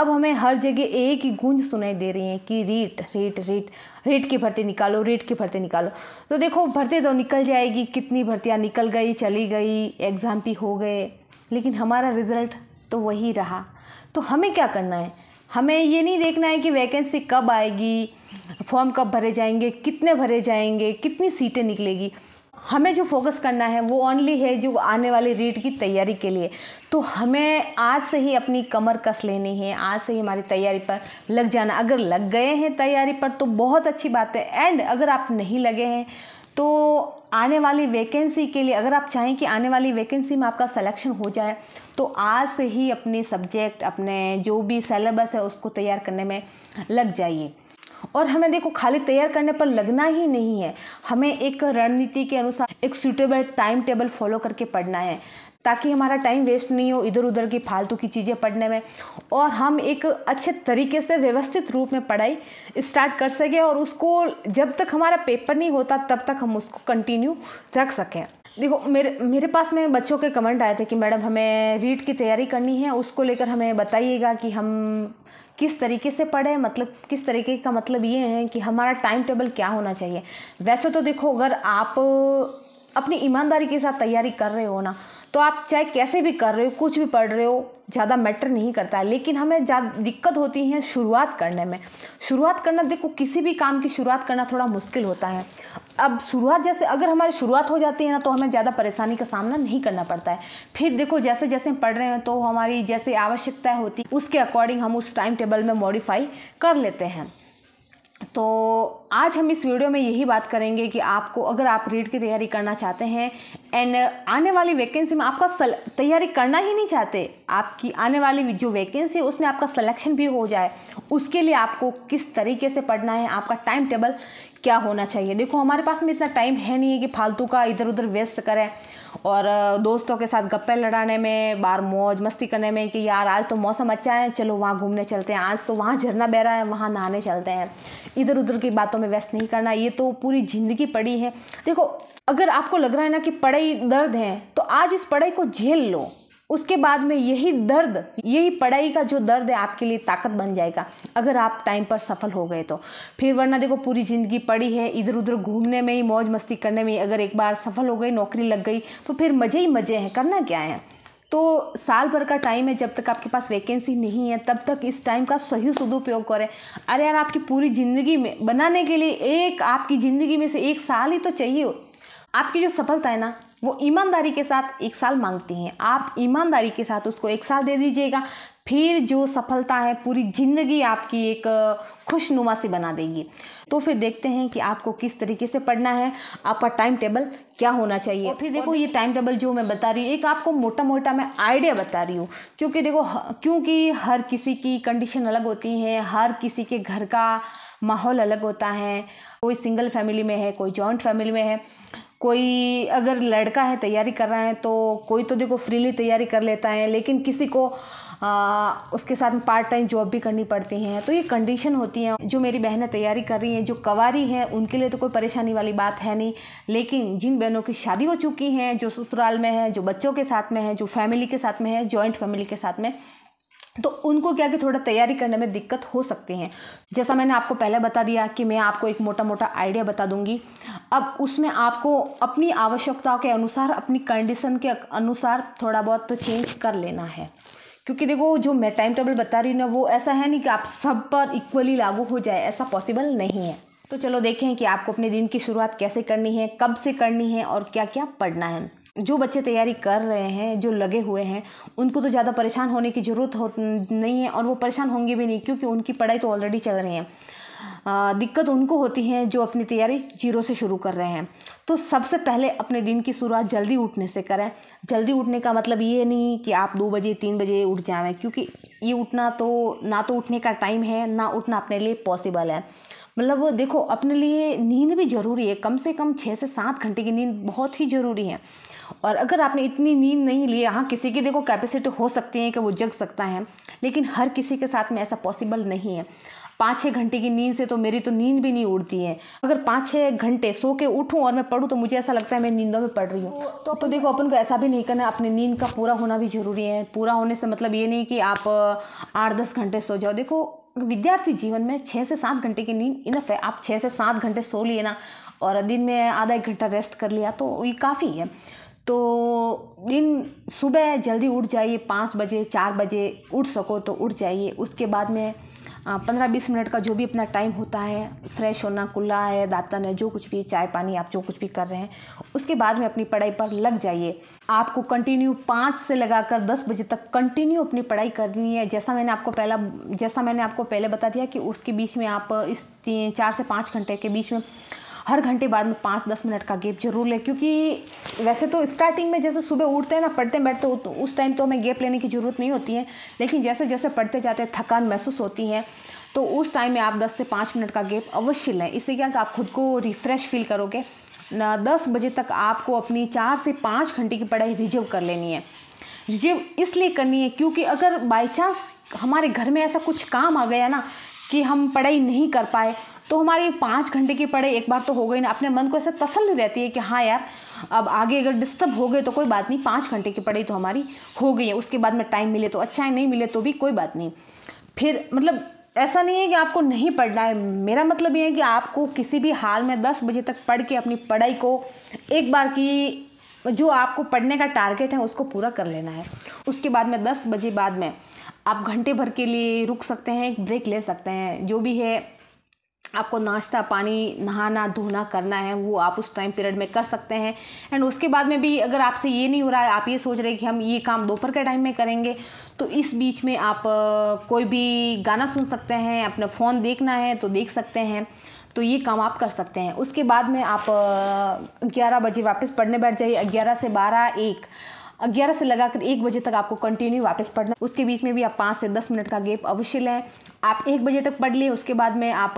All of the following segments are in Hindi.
अब हमें हर जगह एक ही गूंज सुनाई दे रही है कि रीट रीट रीट रीट की भर्ती निकालो, रीट की भर्ती निकालो। तो देखो भर्ती तो निकल जाएगी, कितनी भर्तियाँ निकल गई, चली गई, एग्ज़ाम भी हो गए, लेकिन हमारा रिज़ल्ट तो वही रहा। तो हमें क्या करना है, हमें ये नहीं देखना है कि वैकेंसी कब आएगी, फॉर्म कब भरे जाएंगे, कितने भरे जाएंगे, कितनी सीटें निकलेगी। हमें जो फोकस करना है वो ओनली है जो आने वाली रीट की तैयारी के लिए। तो हमें आज से ही अपनी कमर कस लेनी है, आज से ही हमारी तैयारी पर लग जाना। अगर लग गए हैं तैयारी पर तो बहुत अच्छी बात है, एंड अगर आप नहीं लगे हैं तो आने वाली वैकेंसी के लिए, अगर आप चाहें कि आने वाली वैकेंसी में आपका सिलेक्शन हो जाए तो आज से ही अपने सब्जेक्ट, अपने जो भी सिलेबस है उसको तैयार करने में लग जाइए। और हमें देखो खाली तैयार करने पर लगना ही नहीं है, हमें एक रणनीति के अनुसार एक सूटेबल टाइम टेबल फॉलो करके पढ़ना है, ताकि हमारा टाइम वेस्ट नहीं हो इधर उधर की फालतू की चीज़ें पढ़ने में, और हम एक अच्छे तरीके से व्यवस्थित रूप में पढ़ाई स्टार्ट कर सकें, और उसको जब तक हमारा पेपर नहीं होता तब तक हम उसको कंटिन्यू रख सकें। देखो मेरे पास में बच्चों के कमेंट आए थे कि मैडम हमें रीट की तैयारी करनी है, उसको लेकर हमें बताइएगा कि हम किस तरीके से पढ़ें, मतलब किस तरीके का मतलब ये है कि हमारा टाइम टेबल क्या होना चाहिए। वैसे तो देखो अगर आप अपनी ईमानदारी के साथ तैयारी कर रहे हो ना, तो आप चाहे कैसे भी कर रहे हो, कुछ भी पढ़ रहे हो, ज़्यादा मैटर नहीं करता है। लेकिन हमें ज़्यादा दिक्कत होती है शुरुआत करने में। शुरुआत करना, देखो किसी भी काम की शुरुआत करना थोड़ा मुश्किल होता है। अब शुरुआत जैसे अगर हमारी शुरुआत हो जाती है ना तो हमें ज़्यादा परेशानी का सामना नहीं करना पड़ता है। फिर देखो जैसे जैसे हम पढ़ रहे हैं तो हमारी जैसे आवश्यकताएँ होती उसके अकॉर्डिंग हम उस टाइम टेबल में मॉडिफाई कर लेते हैं। तो आज हम इस वीडियो में यही बात करेंगे कि आपको अगर आप रीट की तैयारी करना चाहते हैं एंड आने वाली वैकेंसी में आपका तैयारी करना ही नहीं चाहते, आपकी आने वाली जो वैकेंसी है उसमें आपका सिलेक्शन भी हो जाए, उसके लिए आपको किस तरीके से पढ़ना है, आपका टाइम टेबल क्या होना चाहिए। देखो हमारे पास में इतना टाइम है नहीं है कि फालतू का इधर उधर वेस्ट करें और दोस्तों के साथ गप्पे लड़ाने में, बार मौज मस्ती करने में कि यार आज तो मौसम अच्छा है चलो वहाँ घूमने चलते हैं, आज तो वहाँ झरना बह रहा है वहाँ नहाने चलते हैं। इधर उधर की बातों में व्यस्त नहीं करना, ये तो पूरी ज़िंदगी पड़ी है। देखो अगर आपको लग रहा है ना कि पढ़ाई दर्द है तो आज इस पढ़ाई को झेल लो, उसके बाद में यही दर्द, यही पढ़ाई का जो दर्द है आपके लिए ताकत बन जाएगा अगर आप टाइम पर सफल हो गए तो। फिर वरना देखो पूरी ज़िंदगी पड़ी है इधर उधर घूमने में ही, मौज मस्ती करने में ही, अगर एक बार सफल हो गई, नौकरी लग गई तो फिर मज़े ही मज़े हैं, करना क्या है। तो साल भर का टाइम है, जब तक आपके पास वैकेंसी नहीं है तब तक इस टाइम का सही सदुपयोग करें। अरे यार आपकी पूरी ज़िंदगी में बनाने के लिए एक आपकी ज़िंदगी में से एक साल ही तो चाहिए। आपकी जो सफलता है ना वो ईमानदारी के साथ एक साल मांगती हैं, आप ईमानदारी के साथ उसको एक साल दे दीजिएगा, फिर जो सफलता है पूरी ज़िंदगी आपकी एक खुशनुमा सी बना देगी। तो फिर देखते हैं कि आपको किस तरीके से पढ़ना है, आपका टाइम टेबल क्या होना चाहिए। और फिर देखो ये टाइम टेबल जो मैं बता रही हूँ एक आपको मोटा मोटा मैं आइडिया बता रही हूँ, क्योंकि देखो क्योंकि हर किसी की कंडीशन अलग होती है, हर किसी के घर का माहौल अलग होता है, कोई सिंगल फैमिली में है, कोई जॉइंट फैमिली में है, कोई अगर लड़का है तैयारी कर रहा है तो कोई तो देखो फ्रीली तैयारी कर लेता है, लेकिन किसी को उसके साथ में पार्ट टाइम जॉब भी करनी पड़ती हैं। तो ये कंडीशन होती हैं। जो मेरी बहनें तैयारी कर रही हैं, जो कवारी हैं, उनके लिए तो कोई परेशानी वाली बात है नहीं, लेकिन जिन बहनों की शादी हो चुकी हैं, जो ससुराल में है, जो बच्चों के साथ में है, जो फैमिली के साथ में है, जॉइंट फैमिली के साथ में, तो उनको क्या कि थोड़ा तैयारी करने में दिक्कत हो सकती है। जैसा मैंने आपको पहले बता दिया कि मैं आपको एक मोटा मोटा आइडिया बता दूंगी, अब उसमें आपको अपनी आवश्यकताओं के अनुसार, अपनी कंडीशन के अनुसार थोड़ा बहुत चेंज कर लेना है। क्योंकि देखो जो मैं टाइम टेबल बता रही हूँ ना वो ऐसा है नहीं कि आप सब पर इक्वली लागू हो जाए, ऐसा पॉसिबल नहीं है। तो चलो देखें कि आपको अपने दिन की शुरुआत कैसे करनी है, कब से करनी है और क्या क्या पढ़ना है। जो बच्चे तैयारी कर रहे हैं, जो लगे हुए हैं, उनको तो ज़्यादा परेशान होने की ज़रूरत नहीं है और वो परेशान होंगे भी नहीं, क्योंकि उनकी पढ़ाई तो ऑलरेडी चल रही है। दिक्कत उनको होती है जो अपनी तैयारी जीरो से शुरू कर रहे हैं। तो सबसे पहले अपने दिन की शुरुआत जल्दी उठने से करें। जल्दी उठने का मतलब ये नहीं कि आप 2 बजे 3 बजे उठ जाएं, क्योंकि ये उठना तो ना तो उठने का टाइम है, ना उठना अपने लिए पॉसिबल है। मतलब देखो अपने लिए नींद भी ज़रूरी है, कम से कम 6 से 7 घंटे की नींद बहुत ही ज़रूरी है। और अगर आपने इतनी नींद नहीं ली, हाँ किसी की देखो कैपेसिटी हो सकती है कि वो जग सकता है, लेकिन हर किसी के साथ में ऐसा पॉसिबल नहीं है। 5-6 घंटे की नींद से तो मेरी तो नींद भी नहीं उड़ती है। अगर 5-6 घंटे सो के उठूँ और मैं पढूँ तो मुझे ऐसा लगता है मैं नींदों में पढ़ रही हूँ। तो देखो अपन को ऐसा भी नहीं करना, अपनी नींद का पूरा होना भी ज़रूरी है। पूरा होने से मतलब ये नहीं कि आप 8-10 घंटे सो जाओ। देखो विद्यार्थी जीवन में 6 से 7 घंटे की नींद इनफ है। आप 6 से 7 घंटे सो लिए ना और दिन में आधा 1 घंटा रेस्ट कर लिया तो ये काफ़ी है। तो दिन सुबह जल्दी उठ जाइए, 5 बजे 4 बजे उठ सको तो उठ जाइए। उसके बाद में 15-20 मिनट का जो भी अपना टाइम होता है, फ्रेश होना, कुल्ला है, दातन है, जो कुछ भी चाय पानी आप जो कुछ भी कर रहे हैं, उसके बाद में अपनी पढ़ाई पर लग जाइए। आपको कंटिन्यू 5 से लगाकर 10 बजे तक कंटिन्यू अपनी पढ़ाई करनी है। जैसा मैंने आपको पहले बता दिया कि उसके बीच में आप इस 4 से 5 घंटे के बीच में हर घंटे बाद में 5-10 मिनट का गैप जरूर लें। क्योंकि वैसे तो स्टार्टिंग में जैसे सुबह उठते हैं ना, पढ़ते बैठते तो उस टाइम तो हमें गैप लेने की ज़रूरत नहीं होती है, लेकिन जैसे जैसे पढ़ते जाते हैं थकान महसूस होती है तो उस टाइम में आप 10 से 5 मिनट का गैप अवश्य लें। इससे क्या कि आप खुद को रिफ़्रेश फील करोगे। 10 बजे तक आपको अपनी 4 से 5 घंटे की पढ़ाई रिजर्व कर लेनी है। रिजर्व इसलिए करनी है क्योंकि अगर बाई चांस हमारे घर में ऐसा कुछ काम आ गया ना कि हम पढ़ाई नहीं कर पाए तो हमारी 5 घंटे की पढ़ाई एक बार तो हो गई ना। अपने मन को ऐसे तसल्ली रहती है कि हाँ यार अब आगे अगर डिस्टर्ब हो गए तो कोई बात नहीं, 5 घंटे की पढ़ाई तो हमारी हो गई है। उसके बाद में टाइम मिले तो अच्छा है, नहीं मिले तो भी कोई बात नहीं। फिर मतलब ऐसा नहीं है कि आपको नहीं पढ़ना है, मेरा मतलब ये है कि आपको किसी भी हाल में 10 बजे तक पढ़ के अपनी पढ़ाई को एक बार की जो आपको पढ़ने का टारगेट है उसको पूरा कर लेना है। उसके बाद में 10 बजे बाद में आप घंटे भर के लिए रुक सकते हैं, एक ब्रेक ले सकते हैं। जो भी है आपको नाश्ता पानी नहाना धोना करना है वो आप उस टाइम पीरियड में कर सकते हैं। एंड उसके बाद में भी अगर आपसे ये नहीं हो रहा है, आप ये सोच रहे हैं कि हम ये काम दोपहर के टाइम में करेंगे, तो इस बीच में आप कोई भी गाना सुन सकते हैं, अपना फ़ोन देखना है तो देख सकते हैं। तो ये काम आप कर सकते हैं। उसके बाद में आप 11 बजे वापस पढ़ने बैठ जाइए। 11 से 12, 1, 11 से लगाकर 1 बजे तक आपको कंटिन्यू वापस पढ़ना। उसके बीच में भी आप 5 से 10 मिनट का गैप अवश्य लें। आप 1 बजे तक पढ़ लिए, उसके बाद में आप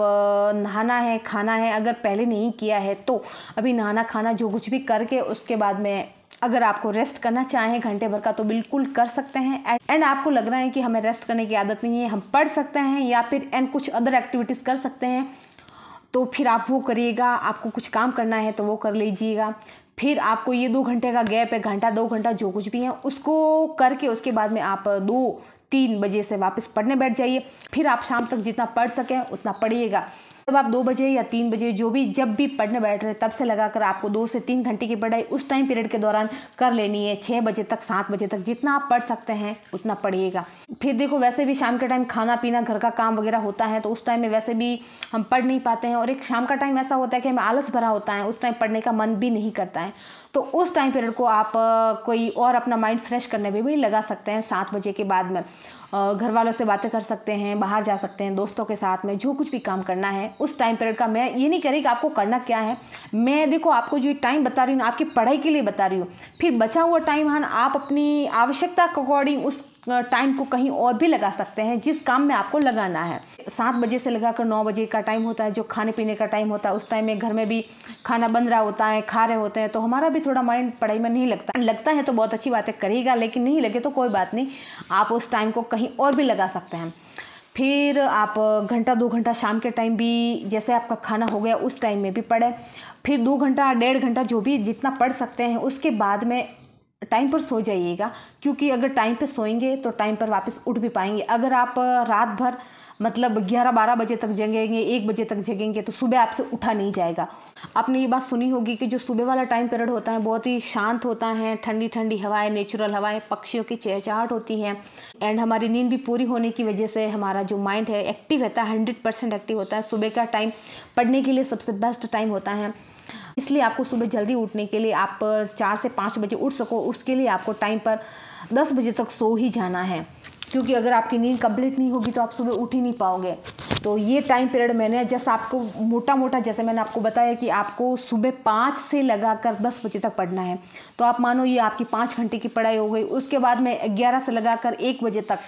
नहाना है, खाना है, अगर पहले नहीं किया है तो अभी नहाना खाना जो कुछ भी करके उसके बाद में अगर आपको रेस्ट करना चाहें घंटे भर का तो बिल्कुल कर सकते हैं। एंड आपको लग रहा है कि हमें रेस्ट करने की आदत नहीं है, हम पढ़ सकते हैं या फिर एंड कुछ अदर एक्टिविटीज़ कर सकते हैं, तो फिर आप वो करिएगा। आपको कुछ काम करना है तो वो कर लीजिएगा। फिर आपको ये 2 घंटे का गैप है, घंटा 2 घंटा जो कुछ भी है उसको करके उसके बाद में आप 2-3 बजे से वापस पढ़ने बैठ जाइए। फिर आप शाम तक जितना पढ़ सकें उतना पढ़िएगा। तब आप 2 बजे या 3 बजे जब भी पढ़ने बैठ रहे तब से लगाकर आपको 2 से 3 घंटे की पढ़ाई उस टाइम पीरियड के दौरान कर लेनी है। 6 बजे तक 7 बजे तक जितना आप पढ़ सकते हैं उतना पढ़िएगा। फिर देखो वैसे भी शाम के टाइम खाना पीना घर का काम वगैरह होता है तो उस टाइम में वैसे भी हम पढ़ नहीं पाते हैं। और एक शाम का टाइम ऐसा होता है कि हमें आलस भरा होता है, उस टाइम पढ़ने का मन भी नहीं करता है। तो उस टाइम पीरियड को आप कोई और अपना माइंड फ्रेश करने में भी लगा सकते हैं। 7 बजे के बाद में घर वालों से बातें कर सकते हैं, बाहर जा सकते हैं, दोस्तों के साथ में जो कुछ भी काम करना है उस टाइम पीरियड का। मैं ये नहीं कह रही कि आपको करना क्या है, मैं देखो आपको जो टाइम बता रही हूँ आपकी पढ़ाई के लिए बता रही हूँ। फिर बचा हुआ टाइम है आप अपनी आवश्यकता के अकॉर्डिंग उस टाइम को कहीं और भी लगा सकते हैं जिस काम में आपको लगाना है। 7 बजे से लगाकर 9 बजे का टाइम होता है जो खाने पीने का टाइम होता है। उस टाइम में घर में भी खाना बन रहा होता है, खा रहे होते हैं, तो हमारा भी थोड़ा माइंड पढ़ाई में नहीं लगता है तो बहुत अच्छी बात है करिएगा, लेकिन नहीं लगे तो कोई बात नहीं, आप उस टाइम को कहीं और भी लगा सकते हैं। फिर आप घंटा 2 घंटा शाम के टाइम भी जैसे आपका खाना हो गया उस टाइम में भी पढ़ें। फिर 2 घंटा 1.5 घंटा जो भी जितना पढ़ सकते हैं उसके बाद में टाइम पर सो जाइएगा। क्योंकि अगर टाइम पे सोएंगे तो टाइम पर वापस उठ भी पाएंगे। अगर आप रात भर मतलब 11-12 बजे तक जगेंगे, 1 बजे तक जगेंगे तो सुबह आपसे उठा नहीं जाएगा। आपने ये बात सुनी होगी कि जो सुबह वाला टाइम पीरियड होता है बहुत ही शांत होता है, ठंडी ठंडी हवाएं, नेचुरल हवाएं, पक्षियों की चहचहाट होती है। एंड हमारी नींद भी पूरी होने की वजह से हमारा जो माइंड है एक्टिव रहता है, 100% एक्टिव होता है। सुबह का टाइम पढ़ने के लिए सबसे बेस्ट टाइम होता है। इसलिए आपको सुबह जल्दी उठने के लिए आप 4 से 5 बजे उठ सको उसके लिए आपको टाइम पर 10 बजे तक सो ही जाना है। क्योंकि अगर आपकी नींद कंप्लीट नहीं होगी तो आप सुबह उठ ही नहीं पाओगे। तो ये टाइम पीरियड मैंने जैसा आपको मोटा जैसे मैंने आपको बताया कि आपको सुबह 5 से लगाकर 10 बजे तक पढ़ना है, तो आप मानो ये आपकी 5 घंटे की पढ़ाई हो गई। उसके बाद में 11 से लगाकर 1 बजे तक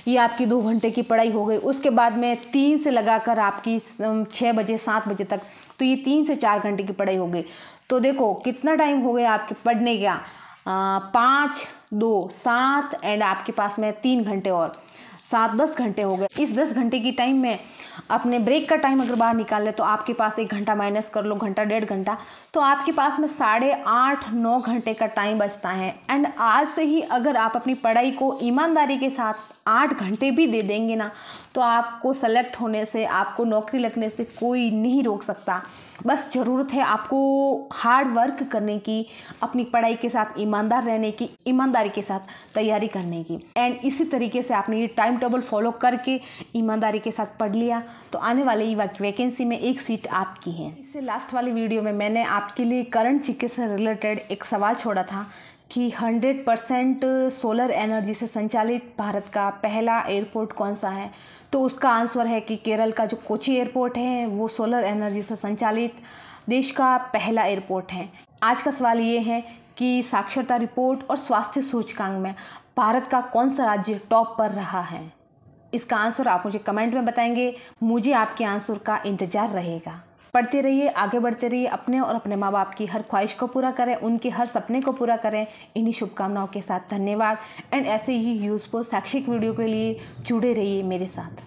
ये आपकी 2 घंटे की पढ़ाई हो गई। उसके बाद में 3 से लगाकर आपकी 6 बजे 7 बजे तक, तो ये 3 से 4 घंटे की पढ़ाई हो गई। तो देखो कितना टाइम हो गया आपके पढ़ने का, 5, 2, 7 एंड आपके पास में 3 घंटे और 7, 10 घंटे हो गए। इस 10 घंटे की टाइम में अपने ब्रेक का टाइम अगर बाहर निकाल ले तो आपके पास 1 घंटा माइनस कर लो, घंटा 1.5 घंटा, तो आपके पास में 8.5-9 घंटे का टाइम बचता है। एंड आज से ही अगर आप अपनी पढ़ाई को ईमानदारी के साथ 8 घंटे भी दे देंगे ना, तो आपको सेलेक्ट होने से, आपको नौकरी लगने से कोई नहीं रोक सकता। बस ज़रूरत है आपको हार्ड वर्क करने की, अपनी पढ़ाई के साथ ईमानदार रहने की, ईमानदारी के साथ तैयारी करने की। एंड इसी तरीके से आपने ये टाइम टेबल फॉलो करके ईमानदारी के साथ पढ़ लिया तो आने वाले ईवा की वैकेंसी में एक सीट आपकी है। इससे लास्ट वाली वीडियो में मैंने आपके लिए करंट जीके से रिलेटेड एक सवाल छोड़ा था कि 100% सोलर एनर्जी से संचालित भारत का पहला एयरपोर्ट कौन सा है। तो उसका आंसर है कि केरल का जो कोची एयरपोर्ट है वो सोलर एनर्जी से संचालित देश का पहला एयरपोर्ट है। आज का सवाल ये है कि साक्षरता रिपोर्ट और स्वास्थ्य सूचकांक में भारत का कौन सा राज्य टॉप पर रहा है। इसका आंसर आप मुझे कमेंट में बताएंगे, मुझे आपके आंसर का इंतज़ार रहेगा। पढ़ते रहिए, आगे बढ़ते रहिए, अपने और अपने माँ बाप की हर ख्वाहिश को पूरा करें, उनके हर सपने को पूरा करें। इन्हीं शुभकामनाओं के साथ धन्यवाद। एंड ऐसे ही यूज़फुल शैक्षिक वीडियो के लिए जुड़े रहिए मेरे साथ।